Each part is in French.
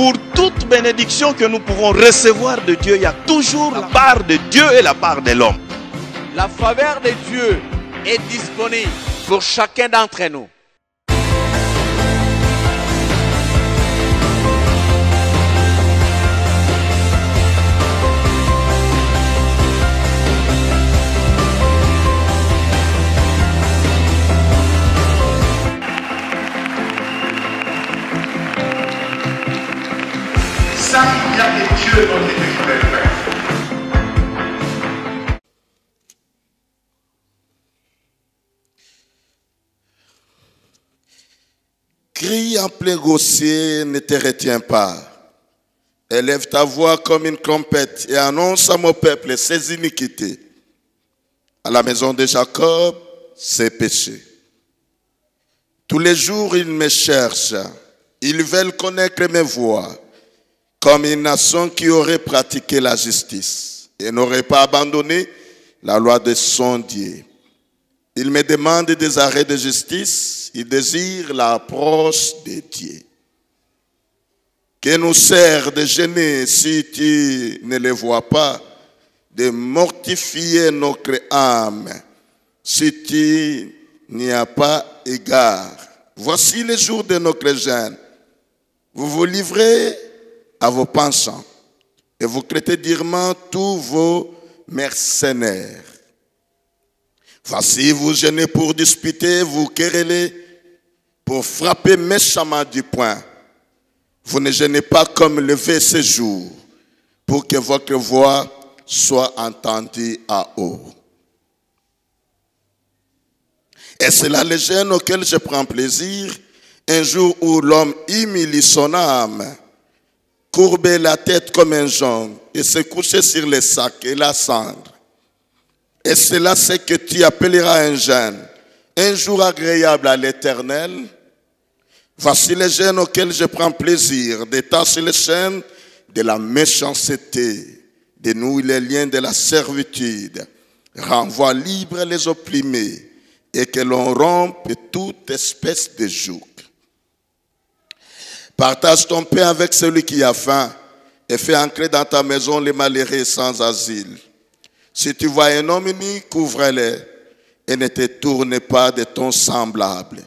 Pour toute bénédiction que nous pouvons recevoir de Dieu, il y a toujours la part de Dieu et la part de l'homme. La faveur de Dieu est disponible pour chacun d'entre nous. Ça, il y a que Dieu dont il est frère. Crie en plein gosier, ne te retiens pas. Élève ta voix comme une trompette et annonce à mon peuple ses iniquités. À la maison de Jacob, ses péchés. Tous les jours, ils me cherchent. Ils veulent connaître mes voies. Comme une nation qui aurait pratiqué la justice et n'aurait pas abandonné la loi de son Dieu. Il me demande des arrêts de justice, il désire l'approche de Dieu. Que nous sert de gêner si tu ne les vois pas, de mortifier notre âme si tu n'y as pas égard. Voici les jours de notre jeûne. Vous vous livrez à vos penchants et vous traitez durement tous vos mercenaires. Voici, vous gênez pour disputer, vous querellez pour frapper méchamment du poing. Vous ne gênez pas comme lever ce jour pour que votre voix soit entendue à haut. Et c'est là le gêne auquel je prends plaisir, un jour où l'homme humilie son âme, courber la tête comme un jonc et se coucher sur les sacs et la cendre. Et cela, c'est que tu appelleras un jeûne, un jour agréable à l'Éternel. Voici les jeûnes auxquels je prends plaisir, détacher les chaînes de la méchanceté, dénouer les liens de la servitude, renvoie libre les opprimés et que l'on rompe toute espèce de joug. Partage ton pain avec celui qui a faim et fais entrer dans ta maison les malheureux sans asile. Si tu vois un homme nu, couvre-le et ne te tourne pas de ton semblable.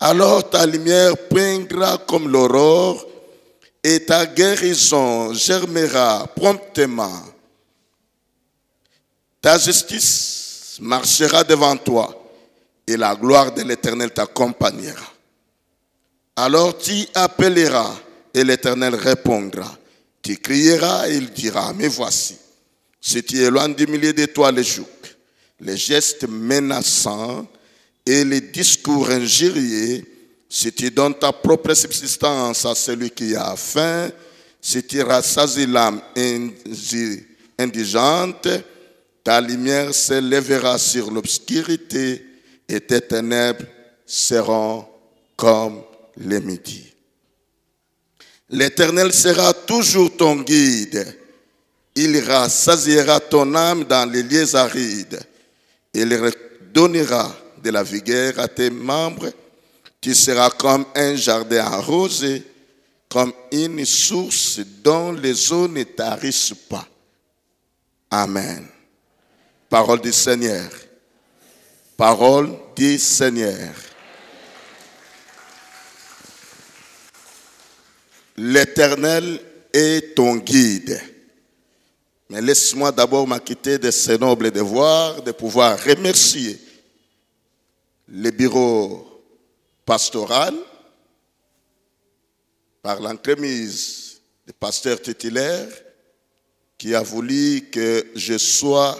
Alors ta lumière poindra comme l'aurore et ta guérison germera promptement. Ta justice marchera devant toi et la gloire de l'Éternel t'accompagnera. Alors tu appelleras et l'Éternel répondra. Tu crieras et il dira, mais voici, si tu éloignes du milieu de toi les jougs, les gestes menaçants et les discours injurieux, si tu donnes ta propre subsistance à celui qui a faim, si tu rassasies l'âme indigente, ta lumière s'élèvera sur l'obscurité et tes ténèbres seront comme le midi. L'Éternel sera toujours ton guide. Il rassasiera ton âme dans les lieux arides. Il redonnera de la vigueur à tes membres. Tu seras comme un jardin arrosé, comme une source dont les eaux ne tarissent pas. Amen. Parole du Seigneur. Parole du Seigneur. L'Éternel est ton guide. Mais laisse-moi d'abord m'acquitter de ce noble devoir de pouvoir remercier le bureau pastoral par l'entremise du pasteur titulaire qui a voulu que je sois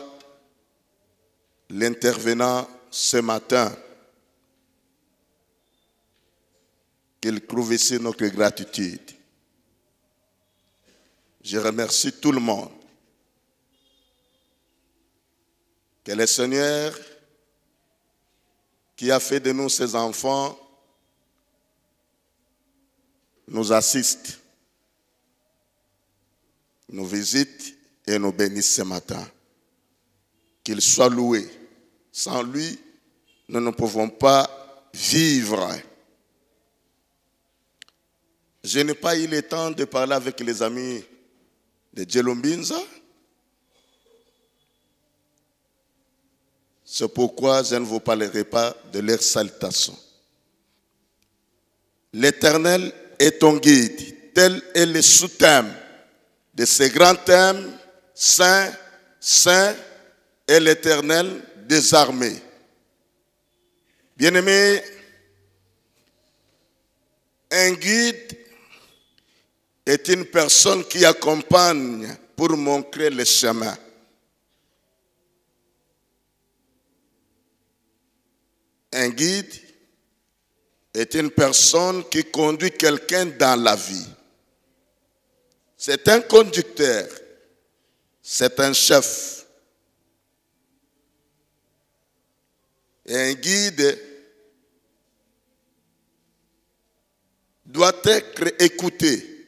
l'intervenant ce matin. Qu'il trouve ici notre gratitude. Je remercie tout le monde. Que le Seigneur, qui a fait de nous ses enfants, nous assiste, nous visite et nous bénisse ce matin. Qu'il soit loué. Sans lui, nous ne pouvons pas vivre. Je n'ai pas eu le temps de parler avec les amis de Djelombinza. C'est pourquoi je ne vous parlerai pas de leur salutation. L'Éternel est ton guide. Tel est le sous-thème de ces grands thèmes. Saint, Saint est l'Éternel des armées. Bien-aimés, un guide est une personne qui accompagne pour montrer le chemin. Un guide est une personne qui conduit quelqu'un dans la vie. C'est un conducteur, c'est un chef. Et un guide doit être écouté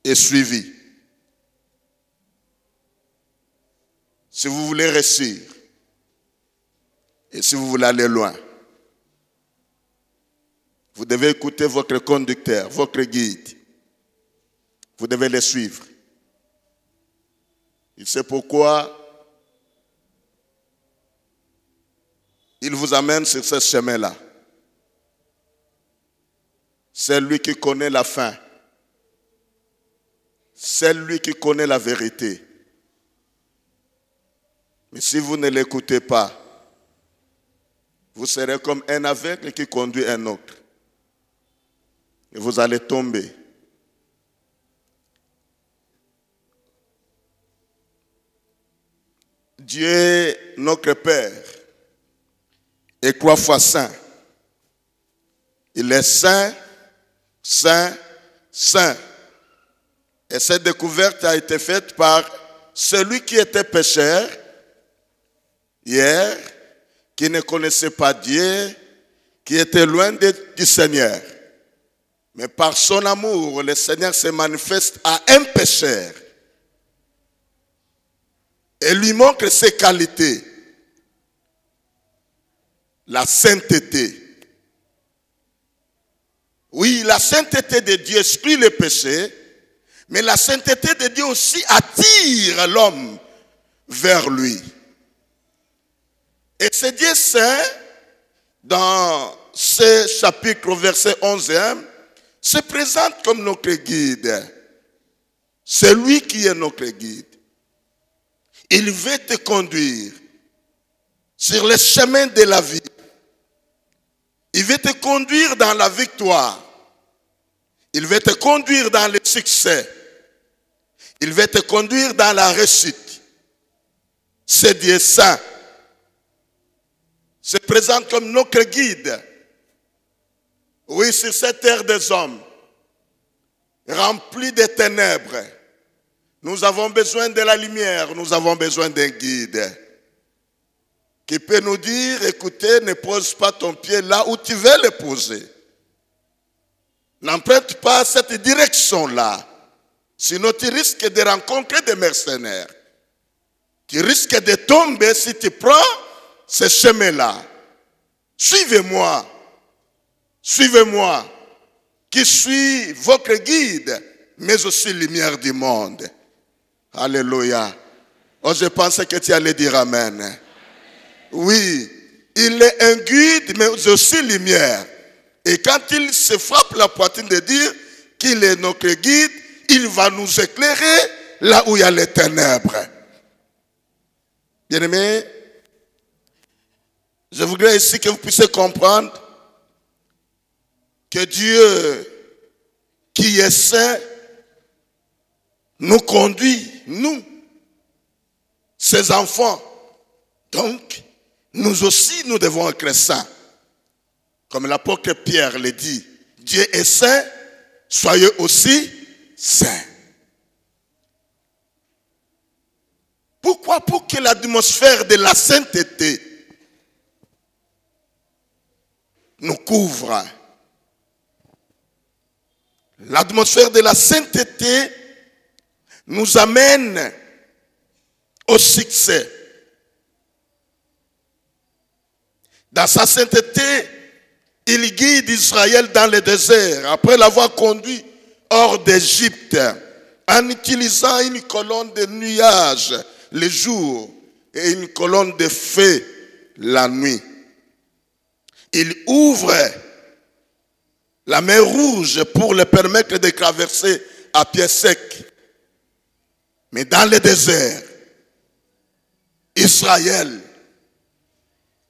et suivi. Si vous voulez réussir et si vous voulez aller loin, vous devez écouter votre conducteur, votre guide. Vous devez le suivre. Il sait pourquoi il vous amène sur ce chemin-là. C'est lui qui connaît la fin. C'est lui qui connaît la vérité. Mais si vous ne l'écoutez pas, vous serez comme un aveugle qui conduit un autre. Et vous allez tomber. Dieu, notre Père, est 3 fois saint. Il est saint, saint, saint. Et cette découverte a été faite par celui qui était pécheur hier, qui ne connaissait pas Dieu, qui était loin du Seigneur. Mais par son amour, le Seigneur se manifeste à un pécheur et lui montre ses qualités. La sainteté. Oui, la sainteté de Dieu exclut le péché, mais la sainteté de Dieu aussi attire l'homme vers lui. Et ce Dieu saint, dans ce chapitre, verset 11, se présente comme notre guide. C'est lui qui est notre guide. Il veut te conduire sur le chemin de la vie. Il veut te conduire dans la victoire. Il veut te conduire dans le succès. Il veut te conduire dans la réussite. Ce Dieu saint se présente comme notre guide. Oui, sur cette terre des hommes, remplie de ténèbres, nous avons besoin de la lumière, nous avons besoin d'un guide qui peut nous dire, écoutez, ne pose pas ton pied là où tu veux le poser. N'emprunte pas cette direction-là, sinon tu risques de rencontrer des mercenaires. Tu risques de tomber si tu prends ce chemin-là. Suivez-moi. Suivez-moi, qui suis votre guide, mais aussi lumière du monde. Alléluia. Oh, je pensais que tu allais dire Amen. Oui, il est un guide, mais aussi lumière. Et quand il se frappe la poitrine de dire qu'il est notre guide, il va nous éclairer là où il y a les ténèbres. Bien-aimés, je voudrais ici que vous puissiez comprendre que Dieu, qui est saint, nous conduit, nous, ses enfants. Donc, nous aussi, nous devons être saints. Comme l'apôtre Pierre le dit, Dieu est saint, soyez aussi saints. Pourquoi? Pour que l'atmosphère de la sainteté nous couvre. L'atmosphère de la sainteté nous amène au succès. Dans sa sainteté, il guide Israël dans le désert après l'avoir conduit hors d'Égypte en utilisant une colonne de nuages le jour et une colonne de feu la nuit. Il ouvre la mer Rouge pour le permettre de traverser à pied sec. Mais dans le désert, Israël,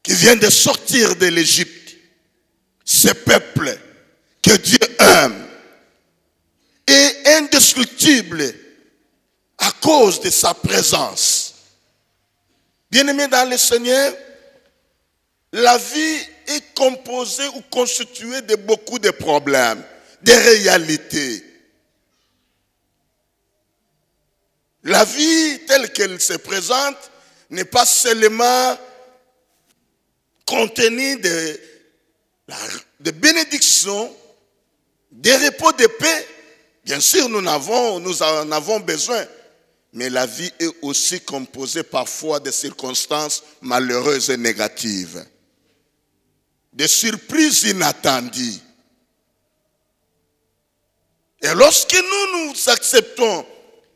qui vient de sortir de l'Égypte, ce peuple que Dieu aime, est indestructible à cause de sa présence. Bien-aimés dans le Seigneur, la vie est composée ou constituée de beaucoup de problèmes, de réalités. La vie telle qu'elle se présente n'est pas seulement contenue de bénédictions, de repos, de paix. Bien sûr, nous en avons besoin. Mais la vie est aussi composée parfois de circonstances malheureuses et négatives. Des surprises inattendues. Et lorsque nous acceptons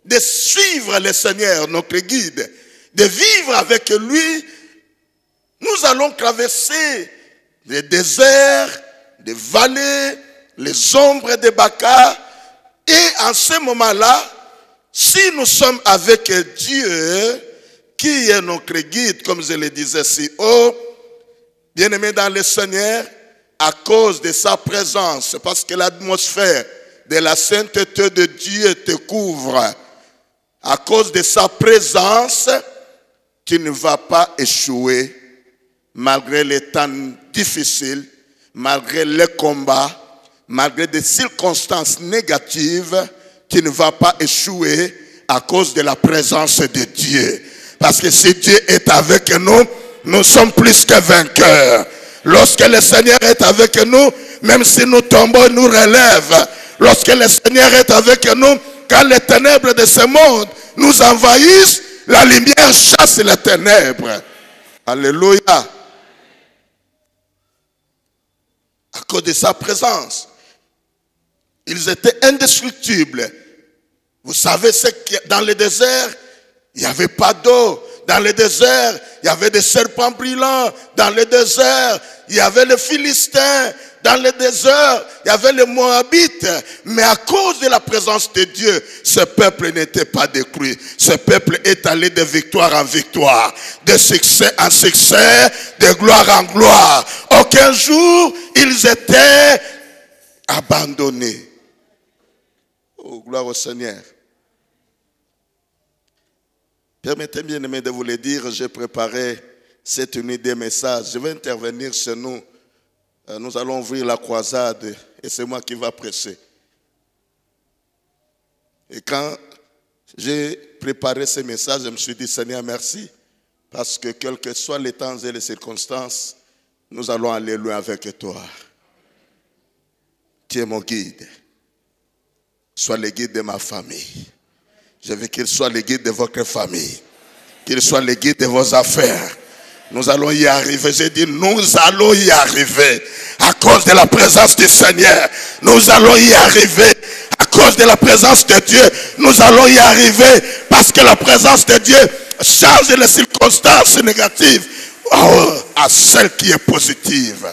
de suivre le Seigneur, notre guide, de vivre avec lui, nous allons traverser les déserts, les vallées, les ombres des Baca. Et en ce moment-là, si nous sommes avec Dieu, qui est notre guide, comme je le disais si haut, bien-aimés dans le Seigneur, à cause de sa présence, parce que l'atmosphère de la sainteté de Dieu te couvre, à cause de sa présence, tu ne vas pas échouer, malgré les temps difficiles, malgré les combats, malgré des circonstances négatives, tu ne vas pas échouer à cause de la présence de Dieu. Parce que si Dieu est avec nous, nous sommes plus que vainqueurs. Lorsque le Seigneur est avec nous, même si nous tombons, il nous relève. Lorsque le Seigneur est avec nous, quand les ténèbres de ce monde nous envahissent, la lumière chasse les ténèbres. Alléluia. À cause de sa présence, ils étaient indestructibles. Vous savez, dans le désert, il n'y avait pas d'eau. Dans le désert, il y avait des serpents brûlants. Dans le désert, il y avait les Philistins. Dans le désert, il y avait les Moabites. Mais à cause de la présence de Dieu, ce peuple n'était pas détruit. Ce peuple est allé de victoire en victoire, de succès en succès, de gloire en gloire. Aucun jour, ils étaient abandonnés. Oh, gloire au Seigneur. Permettez-moi, bien-aimés, de vous le dire, j'ai préparé cette nuit des messages. Je vais intervenir chez nous. Nous allons ouvrir la croisade et c'est moi qui va prêcher. Et quand j'ai préparé ces messages, je me suis dit, Seigneur, merci, parce que quels que soient les temps et les circonstances, nous allons aller loin avec toi. Tu es mon guide. Sois le guide de ma famille. Je veux qu'il soit le guide de votre famille. Qu'il soit le guide de vos affaires. Nous allons y arriver. J'ai dit, nous allons y arriver. À cause de la présence du Seigneur. Nous allons y arriver. À cause de la présence de Dieu. Nous allons y arriver. Parce que la présence de Dieu change les circonstances négatives à celle qui est positive.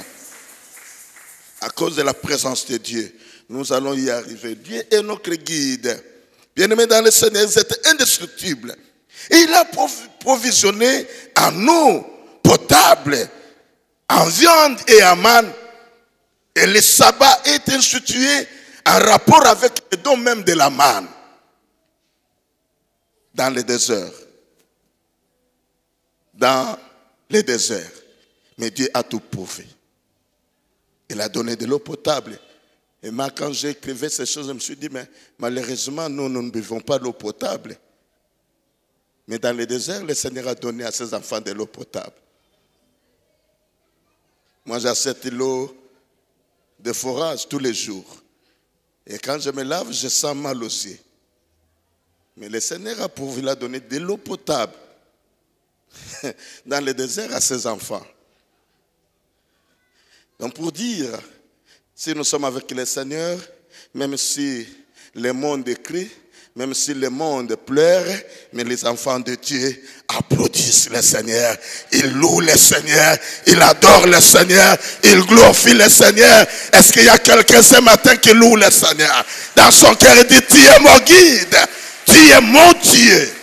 À cause de la présence de Dieu, nous allons y arriver. Dieu est notre guide. Bien-aimés dans le Seigneur, ils étaient indestructibles. Et il a provisionné en eau potable, en viande et en manne. Et le sabbat est institué en rapport avec le don même de la manne. Dans le désert. Dans le désert. Mais Dieu a tout pourvu. Il a donné de l'eau potable. Et moi, quand j'ai écrivé ces choses, je me suis dit, mais malheureusement, nous ne buvons pas l'eau potable. Mais dans le désert, le Seigneur a donné à ses enfants de l'eau potable. Moi, j'achète l'eau de forage tous les jours. Et quand je me lave, je sens mal aux yeux. Mais le Seigneur a pourvu la donner de l'eau potable dans le désert à ses enfants. Donc pour dire, si nous sommes avec le Seigneur, même si le monde crie, même si le monde pleure, mais les enfants de Dieu applaudissent le Seigneur. Ils louent le Seigneur. Ils adorent le Seigneur. Ils glorifient le Seigneur. Est-ce qu'il y a quelqu'un ce matin qui loue le Seigneur? Dans son cœur, il dit, tu es mon guide. Tu es mon Dieu.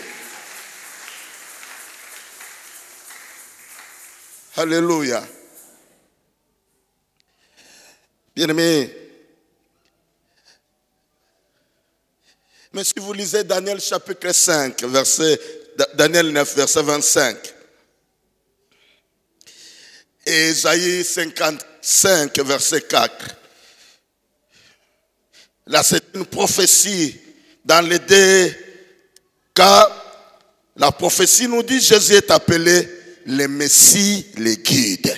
Alléluia. Bien-aimés, mais si vous lisez Daniel chapitre 5, Daniel 9, verset 25, et Isaïe 55, verset 4, là c'est une prophétie dans les deux cas. La prophétie nous dit Jésus est appelé le Messie, le guide.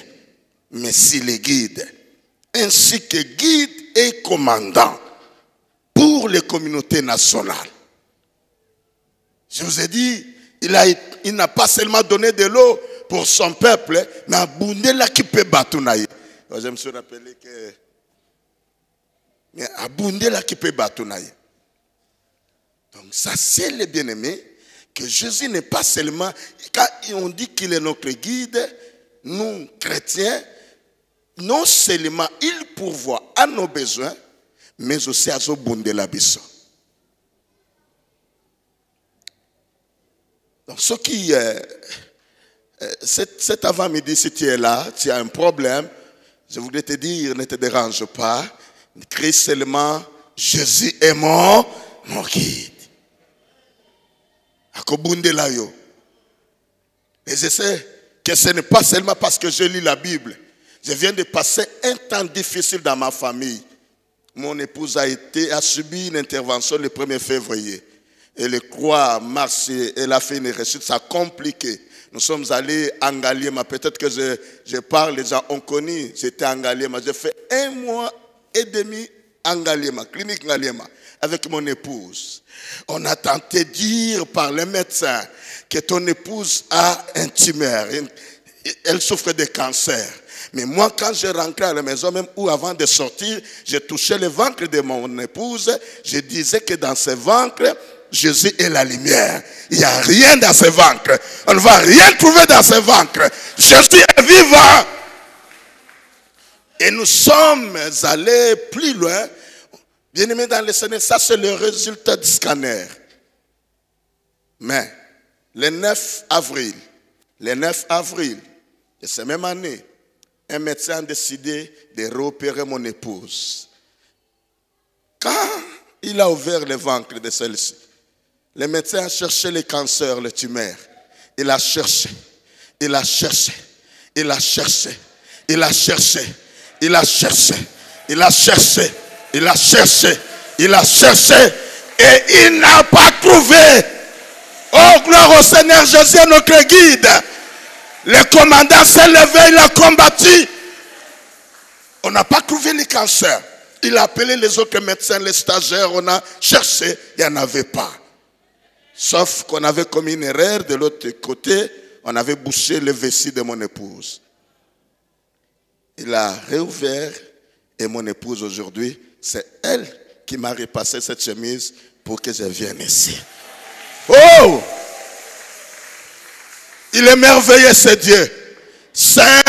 Messie, le guide. Ainsi que guide et commandant pour les communautés nationales. Je vous ai dit, il n'a pas seulement donné de l'eau pour son peuple, mais abondé là qui peut battre. Je me suis rappelé que abondé là qui peut battre. Donc ça c'est le bien-aimé, que Jésus n'est pas seulement, quand on dit qu'il est notre guide, nous chrétiens, non seulement il pourvoit à nos besoins, mais aussi à Zobunde la Bisso. Donc, ce qui, cet avant-midi, si tu es là, tu as un problème, je voudrais te dire, ne te dérange pas, crie seulement, Jésus est mon guide. Akobunde la yo. Et je sais que ce n'est pas seulement parce que je lis la Bible. Je viens de passer un temps difficile dans ma famille. Mon épouse a subi une intervention le 1er février. Et le 3 mars, elle a fait une réussite. Ça a compliqué. Nous sommes allés à Ngaliema. Peut-être que je parle, les gens ont connu. J'étais à Ngaliema. J'ai fait 1 mois et demi à Ngaliema, clinique Ngaliema, avec mon épouse. On a tenté de dire par les médecins que ton épouse a un tumeur. Elle souffre de cancer. Mais moi, quand je rentrais à la maison, même ou avant de sortir, je touchais le ventre de mon épouse. Je disais que dans ce ventre, Jésus est la lumière. Il n'y a rien dans ce ventre. On ne va rien trouver dans ce ventre. Jésus est vivant. Et nous sommes allés plus loin. Bien-aimés dans le Seigneur, ça c'est le résultat du scanner. Mais le 9 avril, de cette même année, un médecin a décidé de réopérer mon épouse. Quand il a ouvert le ventre de celle-ci, le médecin a cherché le cancer, le tumeur. Il a cherché. Et il n'a pas trouvé. Oh, gloire au Seigneur, Jésus est notre guide. Le commandant s'est levé, il a combattu. On n'a pas trouvé le cancer. Il a appelé les autres médecins, les stagiaires, on a cherché, il n'y en avait pas. Sauf qu'on avait commis une erreur de l'autre côté, on avait bouché le vessie de mon épouse. Il a réouvert et mon épouse aujourd'hui, c'est elle qui m'a repassé cette chemise pour que je vienne ici. Oh! Il est merveilleux ce Dieu. Saint,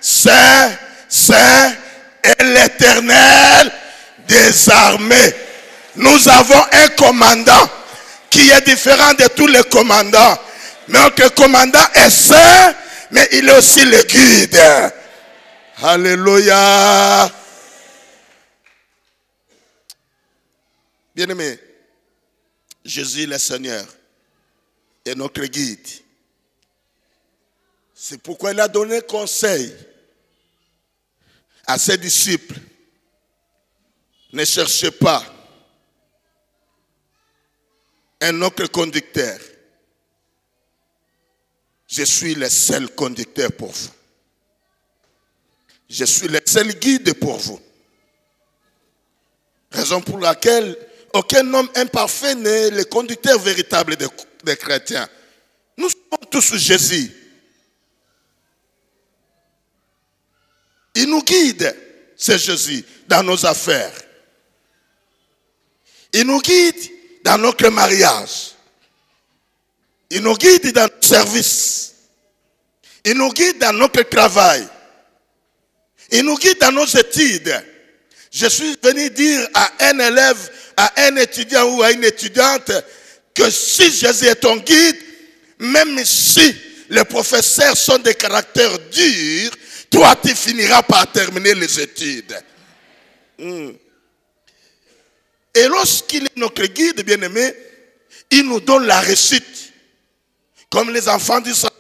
Saint, Saint est l'Éternel des armées. Nous avons un commandant qui est différent de tous les commandants. Mais notre commandant est saint, mais il est aussi le guide. Alléluia. Bien-aimé, Jésus le Seigneur est notre guide. C'est pourquoi il a donné conseil à ses disciples. Ne cherchez pas un autre conducteur. Je suis le seul conducteur pour vous. Je suis le seul guide pour vous. Raison pour laquelle aucun homme imparfait n'est le conducteur véritable des chrétiens. Nous sommes tous Jésus. Il nous guide, c'est Jésus, dans nos affaires. Il nous guide dans notre mariage. Il nous guide dans notre service. Il nous guide dans notre travail. Il nous guide dans nos études. Je suis venu dire à un élève, à un étudiant ou à une étudiante que si Jésus est ton guide, même si les professeurs sont des caractères durs, toi tu finiras par terminer les études. Et lorsqu'il est notre guide, bien-aimé, il nous donne la réussite. Comme les enfants d'Israël,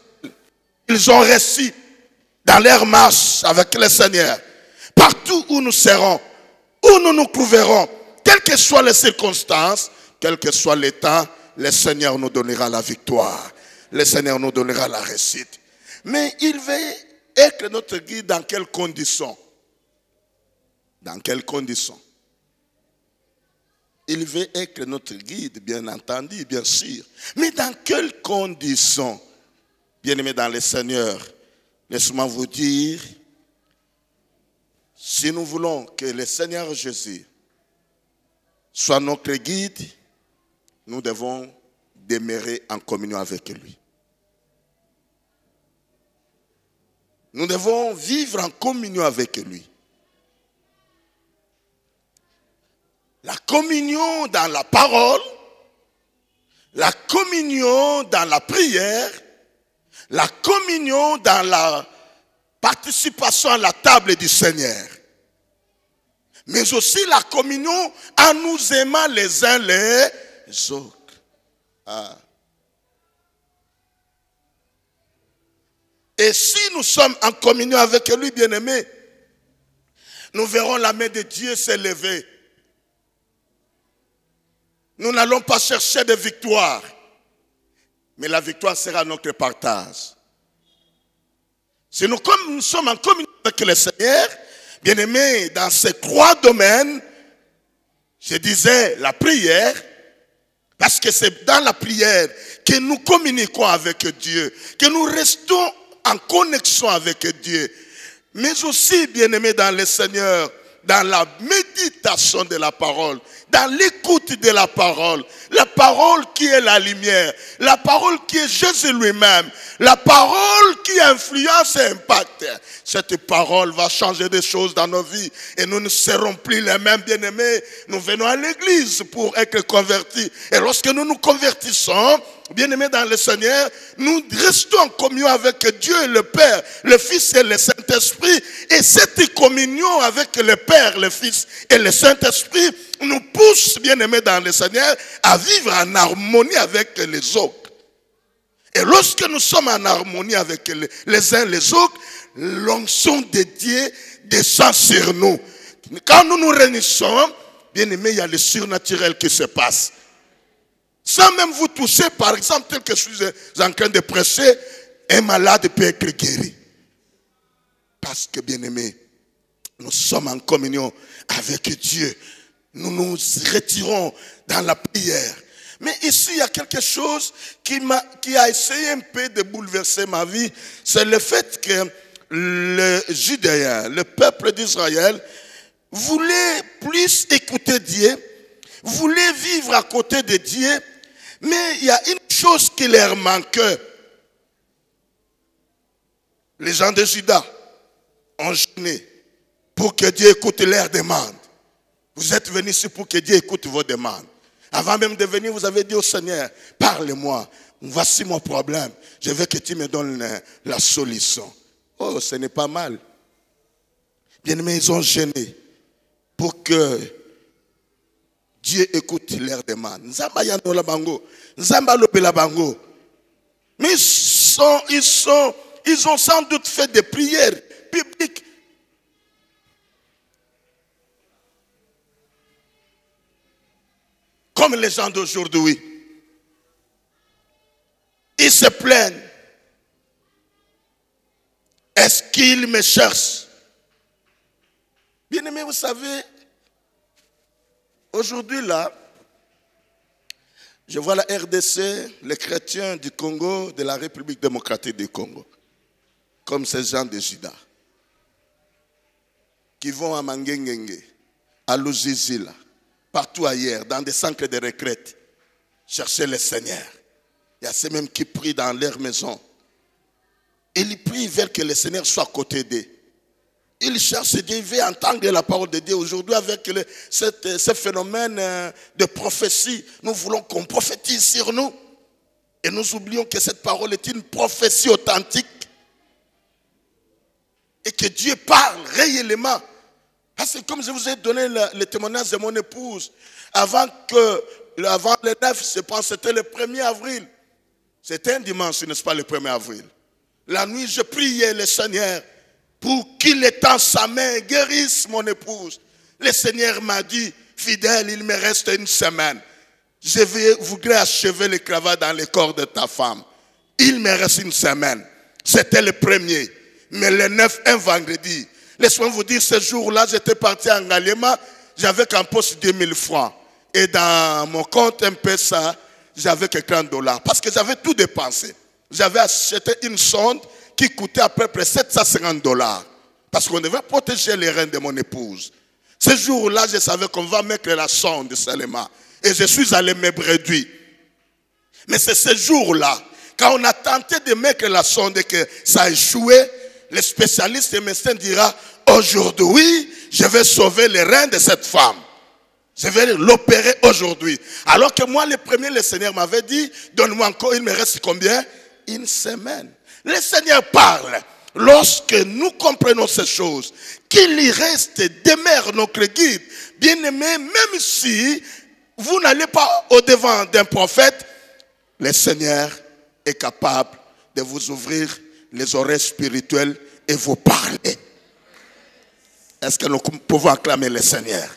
ils ont réussi dans leur marche avec le Seigneur. Partout où nous serons, où nous nous trouverons, quelles que soient les circonstances, quel que soit l'état, le Seigneur nous donnera la victoire. Le Seigneur nous donnera la réussite. Mais il veut être notre guide dans quelles conditions? Dans quelles conditions? Il veut être notre guide, bien entendu, bien sûr. Mais dans quelles conditions? Bien-aimés dans le Seigneur, laissez-moi vous dire, si nous voulons que le Seigneur Jésus soit notre guide, nous devons demeurer en communion avec lui. Nous devons vivre en communion avec lui. La communion dans la parole, la communion dans la prière, la communion dans la participation à la table du Seigneur. Mais aussi la communion en nous aimant les uns les autres. Et si nous sommes en communion avec lui, bien-aimé, nous verrons la main de Dieu s'élever. Nous n'allons pas chercher de victoire, mais la victoire sera notre partage. Si nous sommes en communion avec le Seigneur, bien-aimé, dans ces trois domaines, je disais la prière, parce que c'est dans la prière que nous communiquons avec Dieu, que nous restons en connexion avec Dieu. Mais aussi, bien-aimé dans le Seigneur, dans la méditation de la parole, dans l'écoute de la parole qui est la lumière, la parole qui est Jésus lui-même, la parole qui influence et impacte. Cette parole va changer des choses dans nos vies et nous ne serons plus les mêmes, bien-aimés. Nous venons à l'église pour être convertis. Et lorsque nous nous convertissons, bien-aimés dans le Seigneur, nous restons en communion avec Dieu, le Père, le Fils et le Saint-Esprit. Et cette communion avec le Père, le Fils et le Saint-Esprit nous pousse, bien-aimés dans le Seigneur, à vivre en harmonie avec les autres. Et lorsque nous sommes en harmonie avec les uns les autres, l'onction de Dieu descend sur nous. Quand nous nous réunissons, bien-aimés, il y a le surnaturel qui se passe. Sans même vous toucher, par exemple, tel que je suis en train de prêcher, un malade peut être guéri. Parce que, bien-aimés, nous sommes en communion avec Dieu. Nous nous retirons dans la prière. Mais ici, il y a quelque chose qui a essayé un peu de bouleverser ma vie. C'est le fait que le Judéen, le peuple d'Israël, voulait plus écouter Dieu, voulait vivre à côté de Dieu, mais il y a une chose qui leur manquait. Les gens de Juda ont jeûné pour que Dieu écoute leurs demandes. Vous êtes venus ici pour que Dieu écoute vos demandes. Avant même de venir, vous avez dit au Seigneur, parle-moi, voici mon problème. Je veux que tu me donnes la solution. Oh, ce n'est pas mal. Bien-aimés, ils ont jeûné pour que Dieu écoute leurs demandes. Mais ils ont sans doute fait des prières publiques. Comme les gens d'aujourd'hui. Ils se plaignent. Est-ce qu'ils me cherchent? Bien-aimés, vous savez, aujourd'hui là, je vois la RDC, les chrétiens du Congo, de la République démocratique du Congo, comme ces gens de Juda. qui vont à Mangengenge, à Luzizila, partout ailleurs, dans des centres de retraite, chercher le Seigneur. Il y a ceux même qui prient dans leur maison. Ils prient, ils veulent que le Seigneur soit à côté d'eux. Ils cherchent Dieu, ils veulent entendre la parole de Dieu. Aujourd'hui, avec ce phénomène de prophétie, nous voulons qu'on prophétise sur nous. Et nous oublions que cette parole est une prophétie authentique. Et que Dieu parle réellement. C'est comme je vous ai donné le témoignage de mon épouse. Avant le 9, je pense que c'était le 1er avril. C'était un dimanche, n'est-ce pas, le 1er avril. La nuit, je priais le Seigneur pour qu'il étende sa main, guérisse mon épouse. Le Seigneur m'a dit, fidèle, il me reste une semaine. Je voudrais achever le cravache dans le corps de ta femme. Il me reste une semaine. C'était le 1er. Mais le 9, un vendredi. Laissez-moi vous dire, ce jour-là, j'étais parti en Galema. J'avais qu'un poste de 2000 francs. Et dans mon compte M-Pesa, j'avais que $30. Parce que j'avais tout dépensé. J'avais acheté une sonde qui coûtait à peu près $750. Parce qu'on devait protéger les reins de mon épouse. Ce jour-là, je savais qu'on va mettre la sonde seulement. Et je suis allé me réduire. Mais c'est ce jour-là, quand on a tenté de mettre la sonde et que ça a échoué, le spécialiste et médecin dira, aujourd'hui, je vais sauver les reins de cette femme. Je vais l'opérer aujourd'hui. Alors que moi, le Seigneur m'avait dit, donne-moi encore, il me reste combien? Une semaine. Le Seigneur parle. Lorsque nous comprenons ces choses, qu'il y reste demeure notre guide. Bien-aimé, même si vous n'allez pas au-devant d'un prophète, le Seigneur est capable de vous ouvrir les oreilles spirituelles et vous parler. Est-ce que nous pouvons acclamer le Seigneur?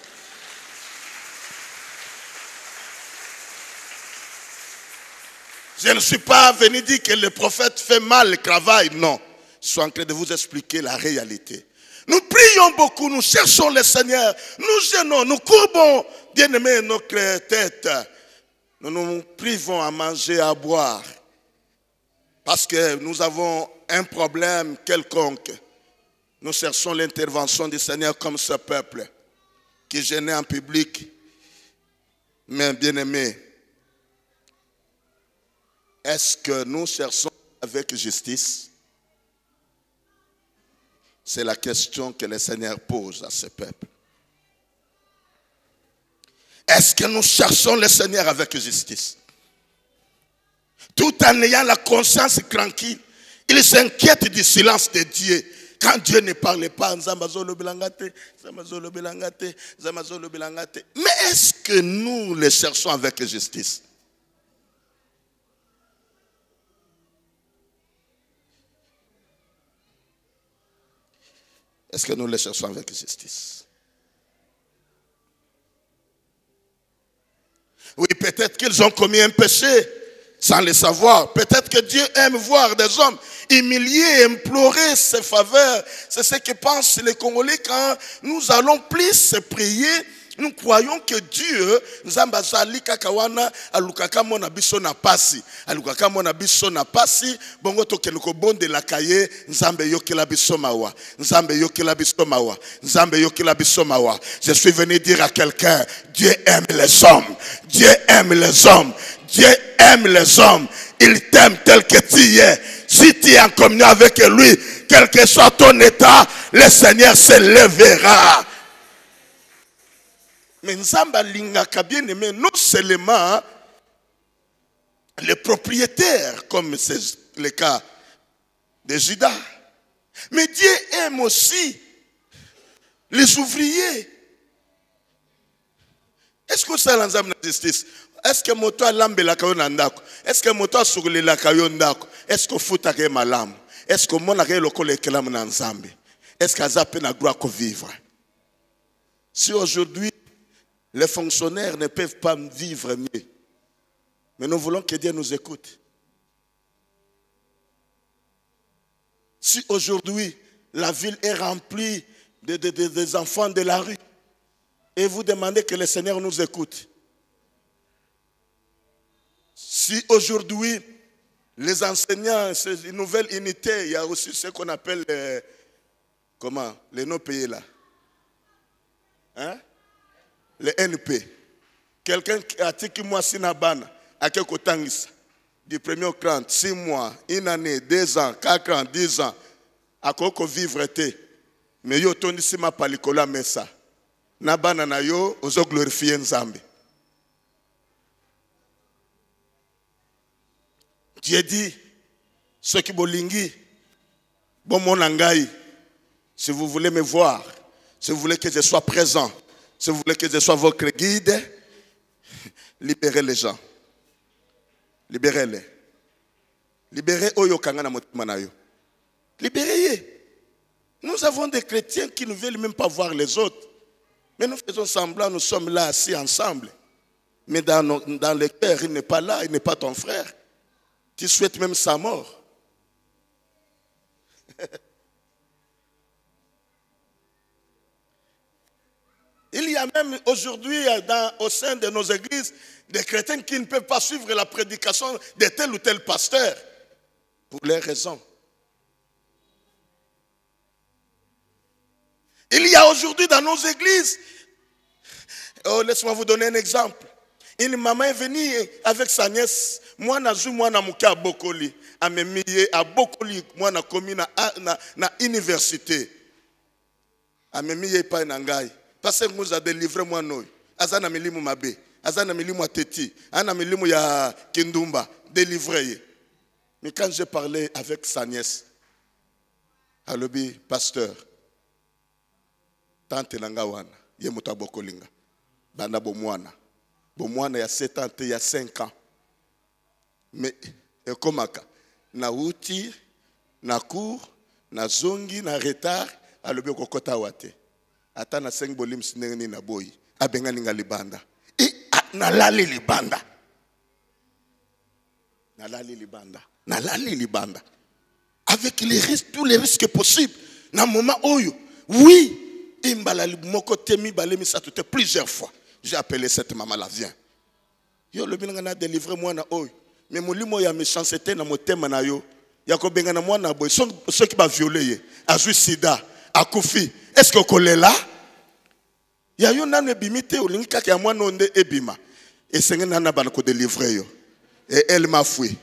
Je ne suis pas venu dire que le prophète fait mal le travail, non. Je suis en train de vous expliquer la réalité. Nous prions beaucoup, nous cherchons le Seigneur, nous gênons, nous courbons, bien-aimés, notre tête. Nous nous privons à manger, à boire. Parce que nous avons un problème quelconque. Nous cherchons l'intervention du Seigneur comme ce peuple qui gênait en public. Mais bien-aimés, est-ce que nous cherchons avec justice? C'est la question que le Seigneur pose à ce peuple. Est-ce que nous cherchons le Seigneur avec justice? Tout en ayant la conscience tranquille, il s'inquiète du silence de Dieu. Quand Dieu ne parle pas, mais est-ce que nous le cherchons avec justice? Est-ce que nous le cherchons avec justice? Oui, peut-être qu'ils ont commis un péché sans le savoir. Peut-être que Dieu aime voir des hommes humiliés, implorer ses faveurs. C'est ce que pensent les Congolais quand nous allons plus prier. Nous croyons que Dieu, Nzamba zali kakawana alukaka mona biso na pasi, alukaka mona biso na pasi, bongo to kenuko bonde la kaye, Nzambe yokela biso mawa, Nzambe yokela biso mawa, Nzambe yokela biso mawa. Je suis venu dire à quelqu'un, Dieu aime les hommes, Dieu aime les hommes, Dieu aime les hommes, il t'aime tel que tu es. Si tu es en communion avec lui, quel que soit ton état, le Seigneur se lèvera. Mais Nzamba lingaka bien aimé, non seulement les propriétaires, comme c'est le cas de Judas, mais Dieu aime aussi les ouvriers. Est-ce que ça l'ensemble de justice? Est-ce que moto a lambe la kayo nandako? Est-ce que moto a soule la kayo ndako? Est-ce que futa ke malam? Est-ce que mon a ke lokole kelam na nzambe? Est-ce que azape na gloire ko vivre? Si aujourd'hui les fonctionnaires ne peuvent pas vivre mieux, mais nous voulons que Dieu nous écoute. Si aujourd'hui la ville est remplie des enfants de la rue, et vous demandez que le Seigneur nous écoute. Si aujourd'hui les enseignants, c'est une nouvelle unité, il y a aussi ce qu'on appelle les non-payés là. Hein? Le NP. Quelqu'un qui a dit que moi, si Nabana, à quel côté du premier au 30, 6 mois, 1 année, 2 ans, 4 ans, 10 ans, à quoi vivre était. Mais yo tondi si ma palikola mesa. Nabana na yo, ozo glorifier Nzambe. Dieu dit, ceux qui bolingi, bon mon angai, si vous voulez me voir, si vous voulez que je sois présent, si vous voulez que je sois votre guide, libérez les gens. Libérez-les. Libérez Oyo Kangana Motimanayo. Libérez-les. Nous avons des chrétiens qui ne veulent même pas voir les autres. Mais nous faisons semblant, nous sommes là assis ensemble. Mais dans le cœur, il n'est pas là, il n'est pas ton frère. Tu souhaites même sa mort. Il y a même aujourd'hui au sein de nos églises des chrétiens qui ne peuvent pas suivre la prédication de tel ou tel pasteur pour les raisons. Il y a aujourd'hui dans nos églises, laisse-moi vous donner un exemple. Une maman est venue avec sa nièce. Moi, na muka bokoli, amemiye a bokoli, moi na komi na université. Amemiye pa nangai. Parce que nous a délivré moi noi. Azana milimu mabe, azana milimu ateti, ana milimu ya kindumba, délivré. Mais quand j'ai parlé avec sa nièce, alobi pasteur, tante nanga wana, ye muta bokolinga, banda bomwana. Bomwana ya 7 ans, il y a 5 ans. Mais, et komaka, na uti, na cour, na zongi, na retard, alobi kokota wate. Ata na 5 bolim sinengeni na boy, abenga ninga libanda. Et na lali libanda. Na lali libanda. Na lali libanda. Avec les risques, tous les risques possibles. Na moment oyo, oui, imbala moko temi balemi satute plusieurs fois. J'ai appelé cette maman là, viens. Yo le binanga na délivré moi na oyo. Mais molimo ya méchanceté na motema na yo. Ya ko benga na moi na boy. Ceux qui va violer, a sida, a kufi. Est-ce que kolé là? Ya yo na ne bimité o linka ka moi no nde ebima. Et senga na ba ko délivrer yo. Et elle m'a fui.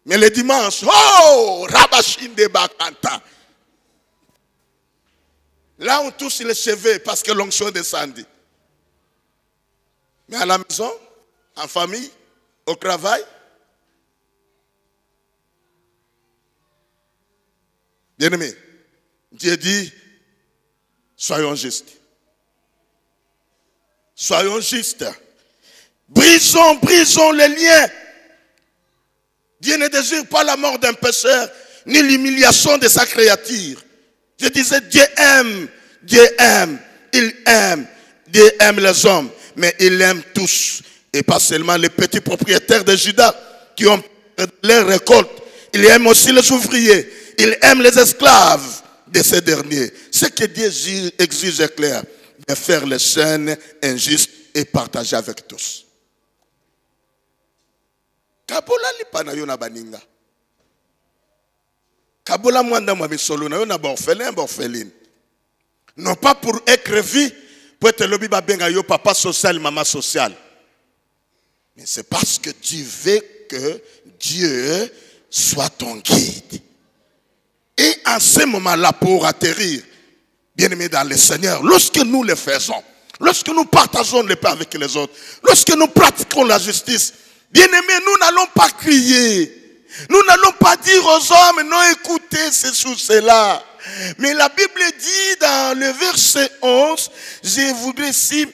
Mais le dimanche, oh, Rabashinde Bakanta. Là, on touche les cheveux parce que l'onction descendit. Mais à la maison, en famille, au travail, bien-aimé, Dieu dit, soyons justes. Soyons justes. Brisons les liens. Dieu ne désire pas la mort d'un pécheur, ni l'humiliation de sa créature. Je disais, Dieu aime, Dieu aime les hommes, mais il aime tous. Et pas seulement les petits propriétaires de Juda qui ont leur récolte. Il aime aussi les ouvriers. Il aime les esclaves de ces derniers. Ce que Dieu exige est clair, de faire les chaînes injustes et partager avec tous. Kabola lipana yo na baninga. Kabola mwanda mwa misolo na yo na borphelin. Non pas pour être vu, pour être lobby babenga yo papa social, maman social. Mais c'est parce que tu veux que Dieu soit ton guide. Et en ce moment-là, pour atterrir, bien aimé dans le Seigneur, lorsque nous le faisons, lorsque nous partageons le pain avec les autres, lorsque nous pratiquons la justice, bien-aimés, nous n'allons pas crier. Nous n'allons pas dire aux hommes, non, écoutez, c'est sous cela. Mais la Bible dit dans le verset 11, je voudrais si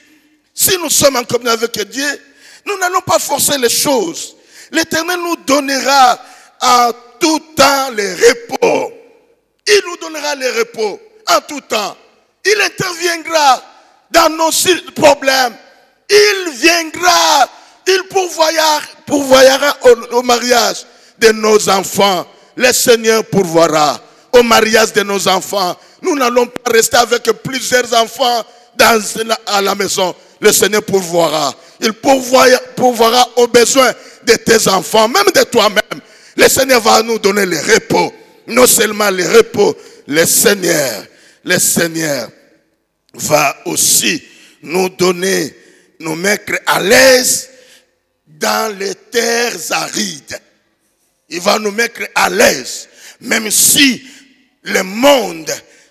nous sommes en communion avec Dieu, nous n'allons pas forcer les choses. L'Éternel nous donnera en tout temps le repos. Il nous donnera le repos en tout temps. Il interviendra dans nos problèmes. Il viendra. Il pourvoyera au mariage de nos enfants. Le Seigneur pourvoira au mariage de nos enfants. Nous n'allons pas rester avec plusieurs enfants à la maison. Le Seigneur pourvoira. Il pourvoira aux besoins de tes enfants, même de toi-même. Le Seigneur va nous donner le repos. Non seulement le repos, le Seigneur va aussi nous donner, nous mettre à l'aise dans les terres arides. Il va nous mettre à l'aise, même si le monde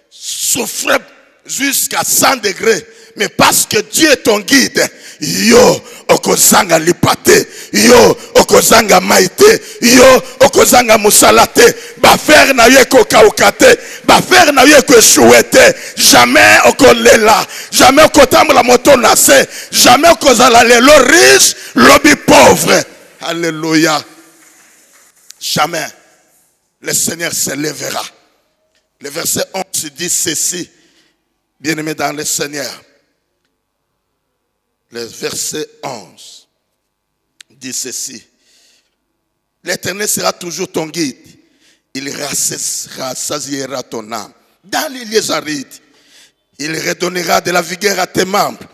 souffrait jusqu'à 100 degrés. Mais parce que Dieu est ton guide, yo okozanga lipate, yo okozanga maite, yo okozanga musalate, bafer na yo kokaukate, bafer na yo kochouete, jamais okolela, jamais okotambola moto nase, jamais okozala lelo riche, lobi pauvre. Alléluia. Jamais le Seigneur se lèvera. Le verset 11 dit ceci, bien-aimé dans le Seigneur. Le verset 11 dit ceci. L'Éternel sera toujours ton guide. Il rassasiera ton âme. Dans les lieux arides, il redonnera de la vigueur à tes membres.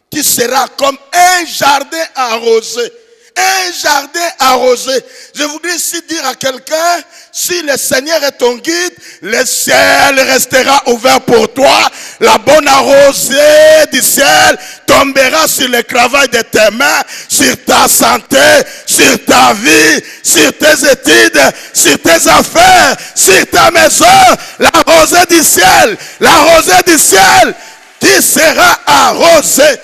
Tu seras comme un jardin arrosé. Un jardin arrosé. Je voudrais ici dire à quelqu'un, si le Seigneur est ton guide, le ciel restera ouvert pour toi. La bonne arrosée du ciel tombera sur le travail de tes mains, sur ta santé, sur ta vie, sur tes études, sur tes affaires, sur ta maison. La rosée du ciel, tu seras arrosé.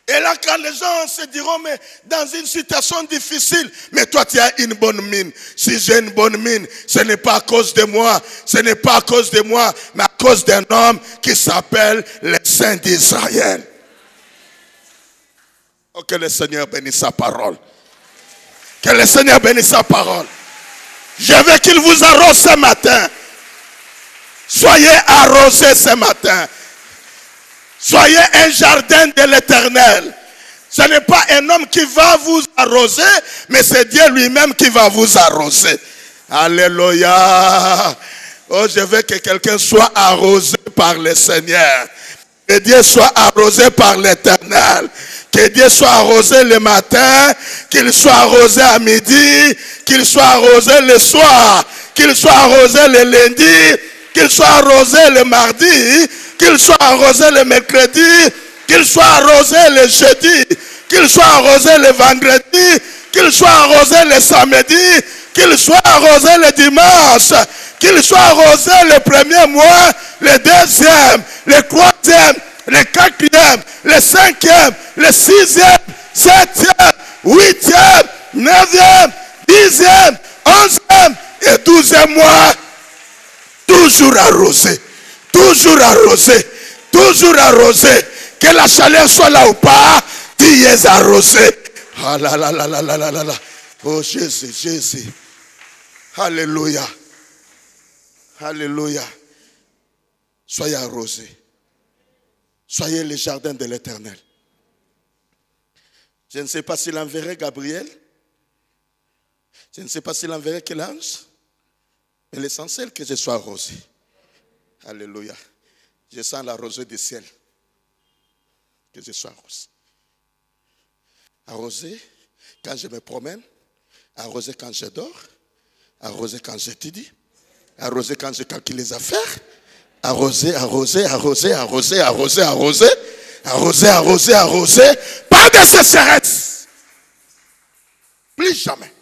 Et là, quand les gens se diront, mais dans une situation difficile, mais toi tu as une bonne mine. Si j'ai une bonne mine, ce n'est pas à cause de moi, mais à cause d'un homme qui s'appelle le Saint d'Israël. Oh, que le Seigneur bénisse sa parole. Que le Seigneur bénisse sa parole. Je veux qu'il vous arrose ce matin. Soyez arrosés ce matin. Soyez un jardin de l'Éternel. Ce n'est pas un homme qui va vous arroser, mais c'est Dieu lui-même qui va vous arroser. Alléluia. Oh, je veux que quelqu'un soit arrosé par le Seigneur. Que Dieu soit arrosé par l'Éternel. Que Dieu soit arrosé le matin, qu'il soit arrosé à midi, qu'il soit arrosé le soir, qu'il soit arrosé le lundi, qu'il soit arrosé le mardi, qu'il soit arrosé le mercredi, qu'il soit arrosé le jeudi, qu'il soit arrosé le vendredi, qu'il soit arrosé le samedi, qu'il soit arrosé le dimanche, qu'il soit arrosé le premier mois, le deuxième, le troisième, le quatrième, le cinquième, le sixième, septième, huitième, neuvième, dixième, onzième et douzième mois. Toujours arrosé. Toujours arrosé, toujours arrosé. Que la chaleur soit là ou pas, tu es arrosé. Ah là là là là là là là là. Oh Jésus, Jésus. Alléluia. Alléluia. Soyez arrosés. Soyez les jardins de l'Éternel. Je ne sais pas s'il enverrait Gabriel. Je ne sais pas s'il enverrait quel ange. Mais l'essentiel que je sois arrosé. Alléluia. Je sens la rosée du ciel. Que je sois arrosé. Arrosé quand je me promène. Arrosé quand je dors. Arrosé quand j'étudie. Arrosé quand je calcule les affaires. Arrosé, arrosé, arrosé, arrosé, arrosé, arrosé. Arrosé, arrosé, arrosé. Pas de sécheresse. Plus jamais.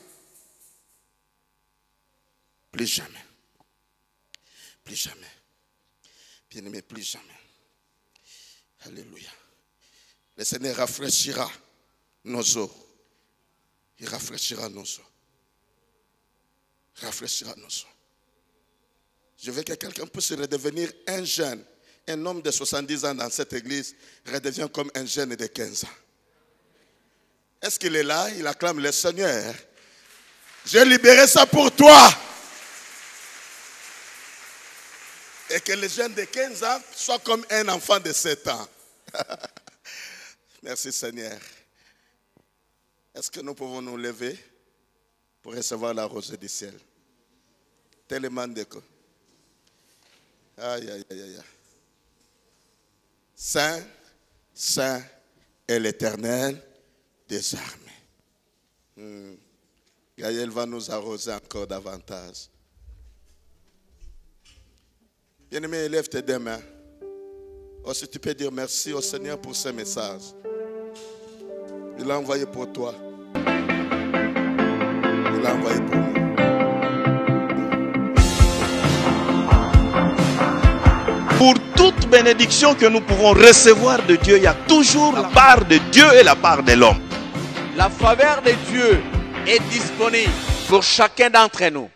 Plus jamais. Plus jamais. Bien-aimé, plus jamais. Alléluia. Le Seigneur rafraîchira nos eaux. Il rafraîchira nos eaux. Rafraîchira nos eaux. Je veux que quelqu'un puisse redevenir un jeune. Un homme de 70 ans dans cette église redevient comme un jeune de 15 ans. Est-ce qu'il est là? Il acclame le Seigneur. J'ai libéré ça pour toi. Et que le jeune de 15 ans soit comme un enfant de 7 ans. Merci Seigneur. Est-ce que nous pouvons nous lever pour recevoir la rosée du ciel? Tellement de quoi. Aïe, aïe, aïe, aïe. Saint, Saint est l'Éternel des armées. Gaël va nous arroser encore davantage. Bien-aimé, élève tes deux mains. Oh, si tu peux dire merci au Seigneur pour ce message. Il l'a envoyé pour toi. Il l'a envoyé pour moi. Pour toute bénédiction que nous pouvons recevoir de Dieu, il y a toujours la part de Dieu et la part de l'homme. La faveur de Dieu est disponible pour chacun d'entre nous.